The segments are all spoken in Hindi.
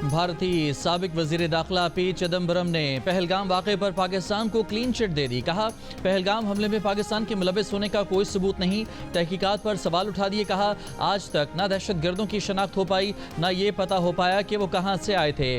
भारतीय साबिक वजीर दाखिला पी चिदम्बरम ने पहलगाम वाक़े पर पाकिस्तान को क्लीन चिट दे दी। कहा, पहलगाम हमले में पाकिस्तान के मुलविस होने का कोई सबूत नहीं। तहकीकात पर सवाल उठा दिए। कहा, आज तक ना दहशत गर्दों की शनाख्त हो पाई, ना ये पता हो पाया कि वो कहाँ से आए थे।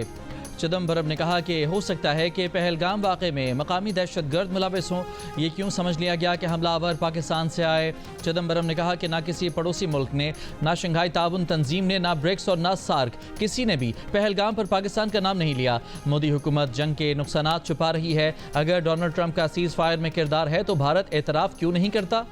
चिदम्बरम ने कहा कि हो सकता है कि पहलगाम वाक़े में मकामी दहशत गर्द मुलविस हों। ये क्यों समझ लिया गया कि हमलावर पाकिस्तान से आए। चिदम्बरम ने कहा कि ना किसी पड़ोसी मुल्क ने, ना शंघाई ताउन तंजीम ने, ना ब्रिक्स और ना सार्क, किसी ने भी पहलगाम पर पाकिस्तान का नाम नहीं लिया। मोदी हुकूमत जंग के नुकसानात छुपा रही है। अगर डोनाल्ड ट्रंप का सीज़ फायर में किरदार है तो भारत एतराफ़ क्यों नहीं करता।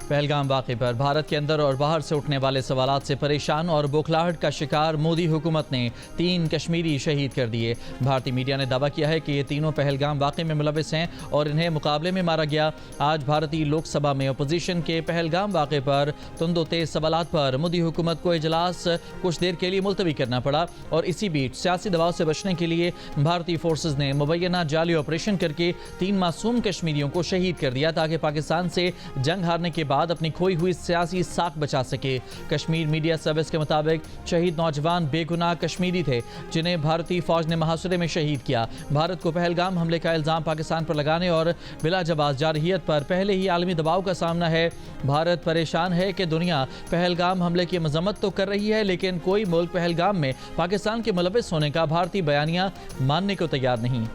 पहलगाम वाक़े पर भारत के अंदर और बाहर से उठने वाले सवालात से परेशान और बौखलाहट का शिकार मोदी हुकूमत ने 3 कश्मीरी शहीद कर दिए। भारतीय मीडिया ने दावा किया है कि ये तीनों पहलगाम वाक़े में मुलविस हैं और इन्हें मुकाबले में मारा गया। आज भारतीय लोकसभा में अपोजिशन के पहलगाम वाक़े पर तुंदो तेज सवालात पर मोदी हुकूमत को इजलास कुछ देर के लिए मुलतवी करना पड़ा और इसी बीच सियासी दबाव से बचने के लिए भारतीय फोर्सेज ने मुबैना जाली ऑपरेशन करके 3 मासूम कश्मीरियों को शहीद कर दिया ताकि पाकिस्तान से जंग हारने के बाद अपनी खोई हुई सियासी साख बचा सके। कश्मीर मीडिया सर्विस के मुताबिक शहीद नौजवान बेगुनाह कश्मीरी थे जिन्हें भारतीय फौज ने महासरे में शहीद किया। भारत को पहलगाम हमले का इल्ज़ाम पाकिस्तान पर लगाने और बिला जवाब जारहियत पर पहले ही आलमी दबाव का सामना है। भारत परेशान है कि दुनिया पहलगाम हमले की मजम्मत तो कर रही है, लेकिन कोई मुल्क पहलगाम में पाकिस्तान के मुलविस होने का भारतीय बयानिया मानने को तैयार नहीं।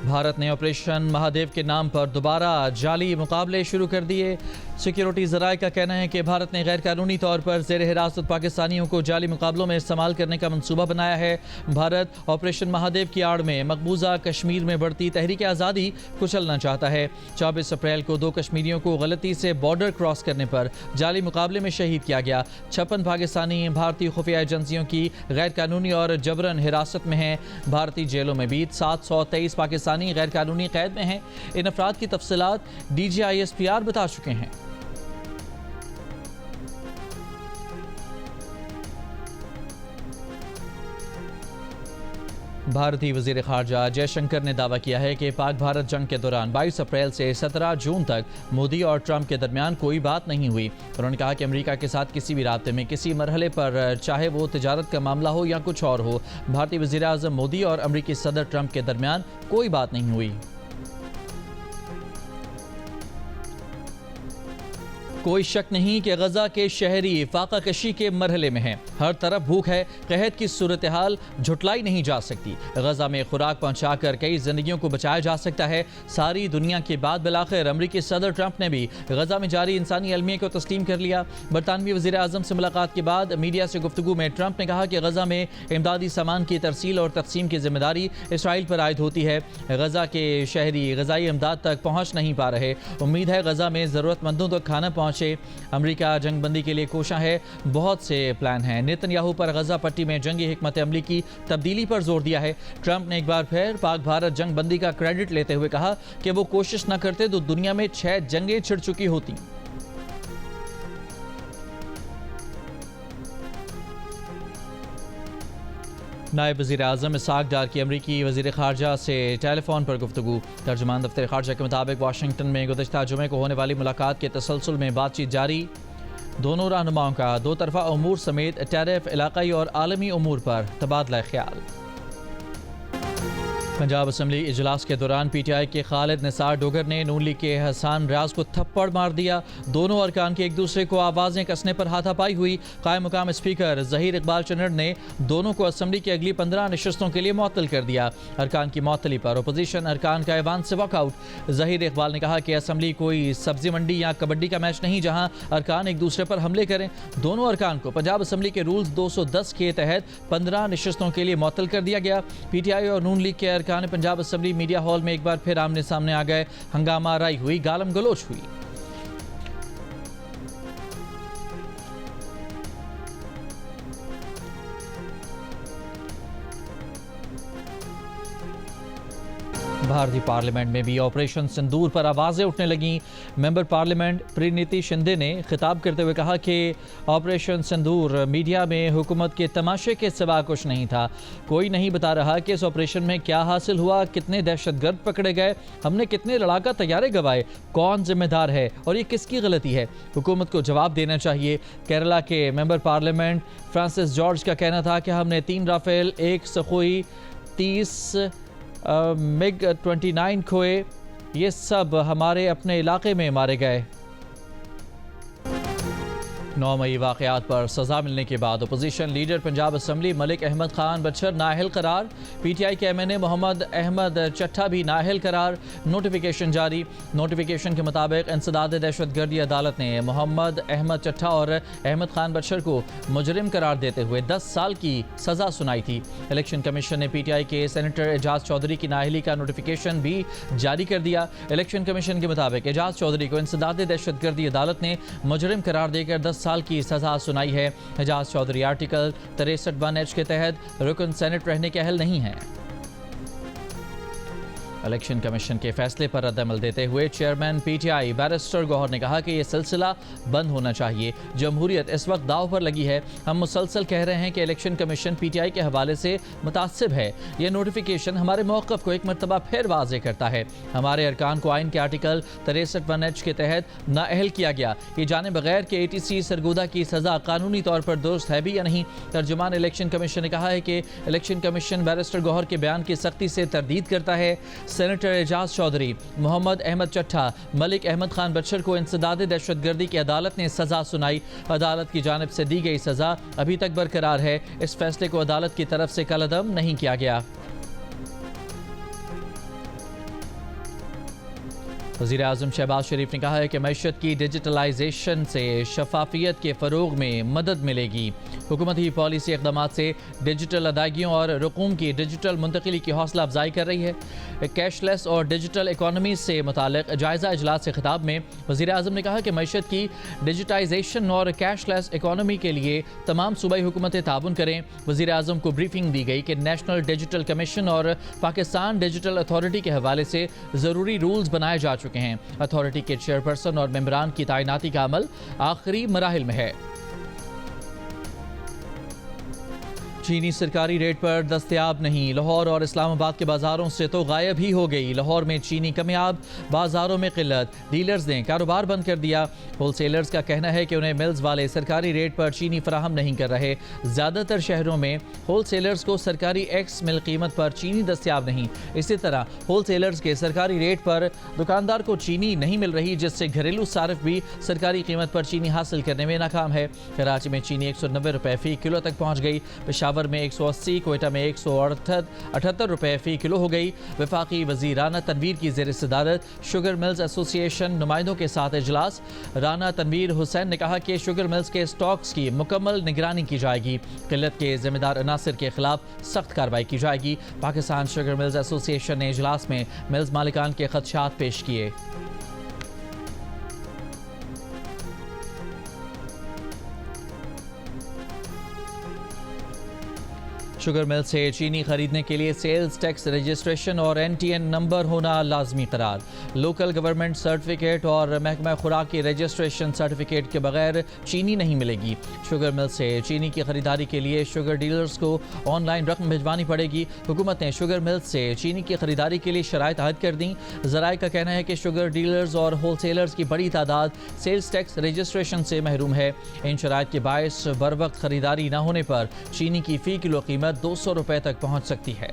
भारत ने ऑपरेशन महादेव के नाम पर दोबारा जाली मुकाबले शुरू कर दिए। सिक्योरिटी ज़राए का कहना है कि भारत ने गैर कानूनी तौर पर ज़ेर हिरासत पाकिस्तानियों को जाली मुकाबलों में इस्तेमाल करने का मंसूबा बनाया है। भारत ऑपरेशन महादेव की आड़ में मकबूजा कश्मीर में बढ़ती तहरीक आज़ादी कुचलना चाहता है। 24 अप्रैल को 2 कश्मीरियों को गलती से बॉर्डर क्रॉस करने पर जाली मुकाबले में शहीद किया गया। 56 पाकिस्तानी भारतीय खुफिया एजेंसियों की गैर कानूनी और जबरन हिरासत में हैं। भारतीय जेलों में भी 723 पाकिस्तानी गैर कानूनी कैद में हैं। इन अफराद की तफसीलात DGISPR बता चुके हैं। भारतीय वजीर खारजा जयशंकर ने दावा किया है कि पाक भारत जंग के दौरान 22 अप्रैल से 17 जून तक मोदी और ट्रंप के दरमियान कोई बात नहीं हुई। उन्होंने कहा कि अमेरिका के साथ किसी भी राब्ते में किसी मरहले पर, चाहे वो तिजारत का मामला हो या कुछ और हो, भारतीय वजीर आज़म मोदी और अमेरिकी सदर ट्रंप के दरमियान कोई बात नहीं हुई। कोई शक नहीं कि गजा के शहरी फाका कशी के मरहले में हैं। हर तरफ भूख है। कहत की सूरत हाल झुटलाई नहीं जा सकती। गजा में खुराक पहुंचाकर कई जिंदगियों को बचाया जा सकता है। सारी दुनिया के बाद बिलाखिर अमरीकी सदर ट्रंप ने भी गजा में जारी इंसानी अलमिया को तस्लीम कर लिया। बरतानवी वज़ीर आज़म से मुलाकात के बाद मीडिया से गुफ्तगू में ट्रंप ने कहा कि गजा में इमदादी सामान की तरसील और तकसीम की जिम्मेदारी इसराइल पर आयद होती है। गजा के शहरी गजाई इमदाद तक पहुँच नहीं पा रहे। उम्मीद है गजा में ज़रूरतमंदों तक खाना पहुँचे। अमेरिका जंगबंदी के लिए कोशा है। बहुत से प्लान हैं। नेतन्याहू पर गजा पट्टी में जंगी हिकमत अमली की तब्दीली पर जोर दिया है। ट्रंप ने एक बार फिर पाक भारत जंगबंदी का क्रेडिट लेते हुए कहा कि वो कोशिश न करते तो दुनिया में 6 जंगें छिड़ चुकी होती। नायब वज़ीर आज़म इसहाक डार की अमरीकी वज़ीर ख़ारजा से टेलीफोन पर गुफ्तगू। तर्जुमान दफ्तर ख़ारजा के मुताबिक वाशिंगटन में गुज़श्ता जुमे को होने वाली मुलाकात के तसलसल में बातचीत जारी। दोनों रहनुमाओं का 2 तरफ़ा उमूर समेत टैरिफ, इलाक़ाई और आलमी उमूर पर तबादला ख्याल। पंजाब असम्बली इजलास के दौरान PTI के खालिद निसार डोगर ने नून लीग के हसन रियाज को थप्पड़ मार दिया। दोनों अरकान के एक दूसरे को आवाज़ें कसने पर हाथापाई हुई। कायम मुकाम स्पीकर ज़हीर इकबाल चन्नड़ ने दोनों को असम्बली की अगली 15 नशस्तों के लिए मुअत्तल कर दिया। अरकान की मुअत्तली पर अपोजिशन अरकान का ऐवान से वॉकआउट। ज़हीर इकबाल ने कहा कि असम्बली कोई सब्जी मंडी या कबड्डी का मैच नहीं जहां अरकान एक दूसरे पर हमले करें। दोनों अरकान को पंजाब असम्बली के रूल्स 210 के तहत 15 नशस्तों के लिए मुअत्तल कर दिया गया। PTI और नून लीग के अरकान पंजाब असम्बली मीडिया हॉल में एक बार फिर आमने सामने आ गए। हंगामा राई हुई, गालम गलोच हुई। भारतीय पार्लियामेंट में भी ऑपरेशन सिंदूर पर आवाज़ें उठने लगीं। मेंबर पार्लियामेंट प्रीनीति शिंदे ने खिताब करते हुए कहा कि ऑपरेशन सिंदूर मीडिया में हुकूमत के तमाशे के सिवा कुछ नहीं था। कोई नहीं बता रहा कि इस ऑपरेशन में क्या हासिल हुआ, कितने दहशतगर्द पकड़े गए, हमने कितने लड़ाका तैयारे गंवाए, कौन जिम्मेदार है और ये किसकी गलती है। हुकूमत को जवाब देना चाहिए। केरला के मेंबर पार्लियामेंट फ्रांसिस जॉर्ज का कहना था कि हमने 3 राफेल, 1 सखोई, 30 मिग 29 खोए, ये सब हमारे अपने इलाके में मारे गए। 9 मई वाक़यात पर सज़ा मिलने के बाद opposition leader Punjab assembly Malik Ahmad Khan Bachar नाअहल करार। PTI के MNA मोहम्मद अहमद चट्ठा भी नाअहल करार। नोटिफिकेशन जारी। नोटिफिकेशन के मुताबिक इंसदाद दहशतगर्दी अदालत ने मोहम्मद अहमद चट्ठा और अहमद खान बचर को मुजरिम करार देते हुए 10 साल की सज़ा सुनाई थी। इलेक्शन कमीशन ने PTI के सेनेटर एजाज चौधरी की नाअहली का नोटिफिकेशन भी जारी कर दिया। इलेक्शन कमीशन के मुताबिक एजाज चौधरी को इंसदाद दहशतगर्दी अदालत ने मुजरिम करार देकर 10 साल की सजा सुनाई है। एजाज चौधरी आर्टिकल 63(1)H के तहत रुकन सेनेट रहने के अहल नहीं है। इलेक्शन कमीशन के फैसले पर रद्दअमल देते हुए चेयरमैन PTI बैरिस्टर गौहर ने कहा कि यह सिलसिला बंद होना चाहिए। जमहूरियत इस वक्त दाव पर लगी है। हम मुसलसल कह रहे हैं कि इलेक्शन कमीशन PTI के हवाले से मुतासिब है। यह नोटिफिकेशन हमारे मौक़िफ़ को एक मरतबा फिर वाज़े करता है। हमारे अरकान को आइन के आर्टिकल 63(1)H के तहत नाअहल किया गया। ये जाने बगैर कि ATC सरगोदा की सज़ा कानूनी तौर पर दुरुस्त है भी या नहीं। तर्जुमान इलेक्शन कमीशन ने कहा है कि इलेक्शन कमीशन बैरिस्टर गौहर के बयान की सख्ती से तरदीद करता है। सेनेटर एजाज चौधरी, मोहम्मद अहमद चट्ठा, मलिक अहमद खान बचर को इंसदाद दहशतगर्दी की अदालत ने सज़ा सुनाई। अदालत की जानिब से दी गई सज़ा अभी तक बरकरार है। इस फैसले को अदालत की तरफ से कलअदम नहीं किया गया। वज़ीर-ए-आज़म शहबाज शरीफ ने कहा है कि मैशत की डिजिटलाइजेशन से शफाफियत के फ़रोग में मदद मिलेगी। हुकूमती पॉलिसी इक़दामात से डिजिटल अदायगियों और रकूम की डिजिटल मुंतकिली की हौसला अफजाई कर रही है। कैशलेस और डिजिटल इकानमी से मुतालिक जायज़ा इजलास से खिताब में वज़ीर-ए-आज़म ने कहा कि मैशत की डिजिटाइजेशन और कैशलेस इकानमी के लिए तमाम सूबाई हुकूमतें ताबुन करें। वज़ीर-ए-आज़म को ब्रीफिंग दी गई कि नेशनल डिजिटल कमीशन और पाकिस्तान डिजिटल अथॉरिटी के हवाले से ज़रूरी रूल्स बनाए जा चुके हैं। अथॉरिटी के चेयरपर्सन और मेंबरान की तैनाती का अमल आखिरी मराहिल में है। चीनी सरकारी रेट पर दस्तयाब नहीं। लाहौर और इस्लामाबाद के बाज़ारों से तो गायब ही हो गई। लाहौर में चीनी कमियाब, बाज़ारों में किल्लत। डीलर्स ने कारोबार बंद कर दिया। होलसेलर्स का कहना है कि उन्हें मिल्स वाले सरकारी रेट पर चीनी फराहम नहीं कर रहे। ज़्यादातर शहरों में होलसेलर्स को सरकारी एक्स मिल कीमत पर चीनी दस्तयाब नहीं। इसी तरह होलसेलर्स के सरकारी रेट पर दुकानदार को चीनी नहीं मिल रही, जिससे घरेलू सारिफ भी सरकारी कीमत पर चीनी हासिल करने में नाकाम है। कराची में चीनी 190 रुपये फ़ी किलो तक पहुँच गई। पेशावर में 180, कोयटा में 178 रुपये फ़ी किलो हो गई। वफाकी वज़ीर राना तनवीर की ज़ेर सदारत शुगर मिल्स एसोसिएशन नुमाइंदों के साथ इजलास। राना तनवीर हुसैन ने कहा कि शुगर मिल्स के स्टॉक्स की मुकम्मल निगरानी की जाएगी। किल्लत के जिम्मेदार अनासर के खिलाफ सख्त कार्रवाई की जाएगी। पाकिस्तान शुगर मिल्स एसोसिएशन ने इजलास में मिल्स मालिकान के खदशात पेश किए। शुगर मिल से चीनी खरीदने के लिए सेल्स टैक्स रजिस्ट्रेशन और NTN नंबर होना लाजमी करार। लोकल गवर्नमेंट सर्टिफिकेट और महकमा खुराक की रजिस्ट्रेशन सर्टिफिकेट के बगैर चीनी नहीं मिलेगी। शुगर मिल से चीनी की खरीदारी के लिए शुगर डीलर्स को ऑनलाइन रकम भिजवानी पड़ेगी। हुकूमत ने शुगर मिल से चीनी की खरीदारी के लिए शराइत आयद कर दी। ज़राए का कहना है कि शुगर डीलर्स और होलसेलर्स की बड़ी तादाद सेल्स टैक्स रजिस्ट्रेशन से महरूम है। इन शराइत के बायस बर वक्त खरीदारी न होने पर चीनी की फ़ी किलो कीमत 200 रुपए तक पहुंच सकती है।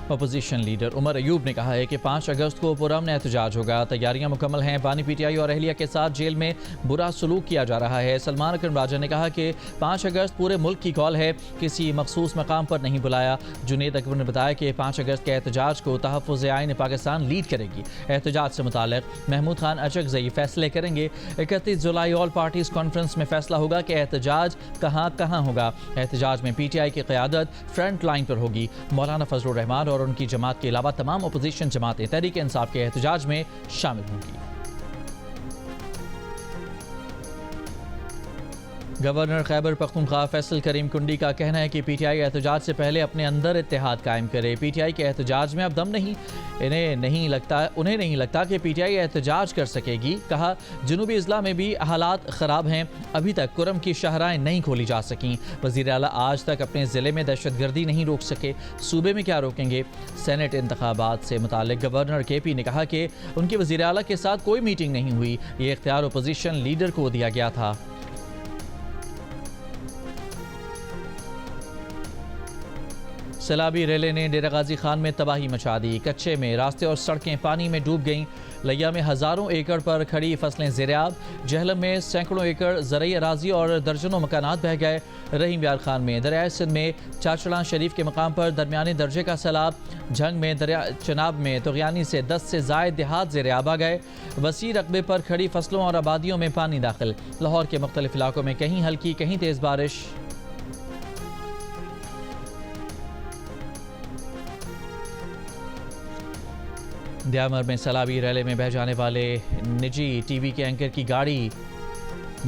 अपोजिशन लीडर उमर अयूब ने कहा है कि 5 अगस्त को पुरअमन एहतजाज होगा। तैयारियां मुकम्मल हैं। बानी PTI और अहलिया के साथ जेल में बुरा सलूक किया जा रहा है। सलमान अकरम राजा ने कहा कि 5 अगस्त पूरे मुल्क की कॉल है, किसी मखसूस मकाम पर नहीं बुलाया। जुनेद अकबर ने बताया कि 5 अगस्त के एहतजाज को तहफ़्फ़ुज़ आइन पाकिस्तान लीड करेगी। एहतजाज से मुताल्लिक़ महमूद खान अचकज़ई फैसले करेंगे। 31 जुलाई ऑल पार्टीज़ कॉन्फ्रेंस में फैसला होगा कि एहतजाज कहाँ होगा। एहतजाज में PTI की क़यादत फ्रंट लाइन पर होगी। मौलाना फजलुर रहमान और उनकी जमात के अलावा तमाम अपोजिशन जमातें तहरीक इंसाफ के एहतजाज में शामिल होंगी। गवर्नर खैबर पख्तूनख्वा फैसल करीम कुंडी का कहना है कि पीटीआई एहतजाज से पहले अपने अंदर इत्तेहाद कायम करे। पीटीआई के एहतजाज में अब दम नहीं, उन्हें नहीं लगता कि पीटीआई एहतजाज कर सकेगी। कहा, जनूबी अजला में भी हालात ख़राब हैं, अभी तक कुरम की शाहराएं नहीं खोली जा सकीं। वज़ीर आला आज तक अपने ज़िले में दहशतगर्दी नहीं रोक सके, सूबे में क्या रोकेंगे। सेनेट इंतखाबात से मुतालिक गवर्नर केपी ने कहा कि उनकी वज़ीर आला के साथ कोई मीटिंग नहीं हुई, ये इख्तियार अपोजिशन लीडर को दिया गया था। सैलाबी रेले ने डेरा गाजी खान में तबाही मचा दी। कच्चे में रास्ते और सड़कें पानी में डूब गईं। लिया में हज़ारों एकड़ पर खड़ी फसलें ज़ेरियाब। जहलम में सैकड़ों एकड़ ज़रई अराजी और दर्जनों मकानात बह गए। रहीम यार खान में दरियाए सिंध में चाचड़ा शरीफ के मकाम पर दरमियानी दर्जे का सैलाब। झंग में दरिया चनाब में तुग़यानी से 10 से ज़ायद देहात ज़ेरियाब आ गए। वसी रकबे पर खड़ी फसलों और आबादियों में पानी दाखिल। लाहौर के मुख्तलिफ इलाकों में कहीं हल्की कहीं तेज़ बारिश। दयामर में सैलाबी रैले में बह जाने वाले निजी टीवी के एंकर की गाड़ी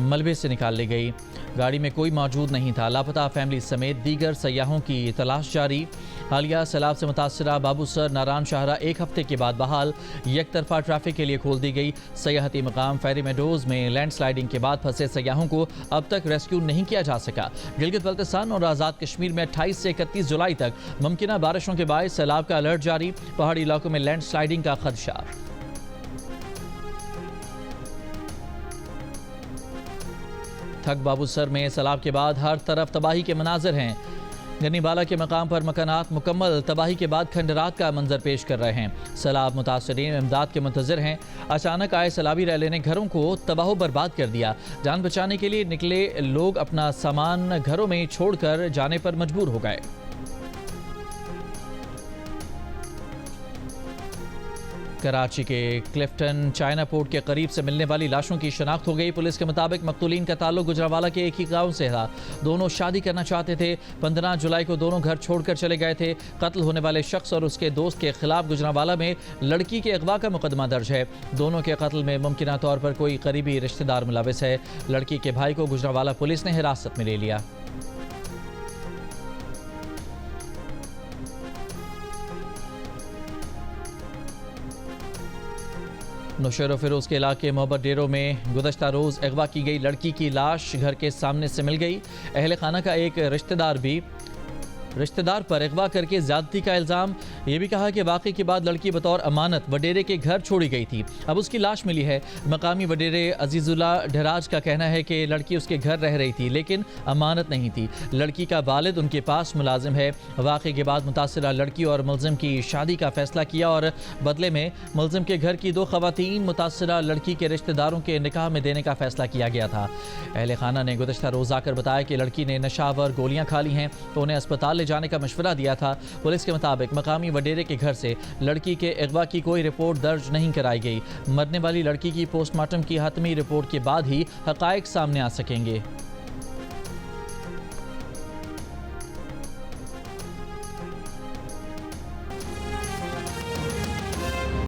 मलबे से निकाल ली गई। गाड़ी में कोई मौजूद नहीं था। लापता फैमिली समेत दीगर सयाहों की तलाश जारी। हालिया सैलाब से मुतासरा बाबूसर नारायण शाहरा एक हफ्ते के बाद बहाल। एक तरफा ट्रैफिक के लिए खोल दी गई। सयाहती मकाम फेरी मेडोज में लैंडस्लाइडिंग के बाद फंसे सयाहों को अब तक रेस्क्यू नहीं किया जा सका। गिलगित बल्तिस्तान और आज़ाद कश्मीर में 28 से 31 जुलाई तक मुमकिन बारिशों के बायस सैलाब का अलर्ट जारी। पहाड़ी इलाकों में लैंडस्लाइडिंग का खदशा। थक बाबूसर में सैलाब के बाद हर तरफ तबाही के मनाजिर हैं। गनीबाला के मकाम पर मकानात मुकम्मल तबाही के बाद खंडरात का मंजर पेश कर रहे हैं। सैलाब मुतासरीन इमदाद के मुंतज़िर हैं। अचानक आए सैलाबी रैले ने घरों को तबाह बर्बाद कर दिया। जान बचाने के लिए निकले लोग अपना सामान घरों में छोड़कर जाने पर मजबूर हो गए। कराची के क्लिफ्टन चाइना पोर्ट के करीब से मिलने वाली लाशों की शनाख्त हो गई। पुलिस के मुताबिक मकतूलीन का ताल्लुक गुजरावाला के एक ही गांव से था। दोनों शादी करना चाहते थे। 15 जुलाई को दोनों घर छोड़कर चले गए थे। कत्ल होने वाले शख्स और उसके दोस्त के खिलाफ गुजरावाला में लड़की के अगवा का मुकदमा दर्ज है। दोनों के कत्ल में मुमकिन तौर पर कोई करीबी रिश्तेदार मुलविस है। लड़की के भाई को गुजरावाला पुलिस ने हिरासत में ले लिया। नौशेर फिरोज के इलाके मोहब्बत डेरों में गुज़श्ता रोज़ अगवा की गई लड़की की लाश घर के सामने से मिल गई। अहले खाना का एक रिश्तेदार पर अगवा करके ज़्यादती का इल्ज़ाम। ये भी कहा कि वाक़े के बाद लड़की बतौर अमानत वडेरे के घर छोड़ी गई थी। अब उसकी लाश मिली है। मकामी वडेरे अजीज़ुल्ला ढराज का कहना है कि लड़की उसके घर रह रही थी लेकिन अमानत नहीं थी। लड़की का वालिद उनके पास मुलाजिम है। वाक़े के बाद मुतासिरा लड़की और मुलजिम की शादी का फैसला किया और बदले में मुलजिम के घर की 2 ख़वातीन मुतासिरा लड़की के रिश्तेदारों के निकाह में देने का फैसला किया गया था। अहले खाना ने गुज़श्ता रोज़ आकर बताया कि लड़की ने नशावर गोलियाँ खा ली हैं तो उन्हें अस्पताल जाने का मशवरा दिया था। पुलिस के मुताबिक मकामी वडेरे के घर से लड़की के अगवा की कोई रिपोर्ट दर्ज नहीं कराई गई। मरने वाली लड़की की पोस्टमार्टम की हतमी रिपोर्ट के बाद ही हक़ाइक़ सामने आ सकेंगे।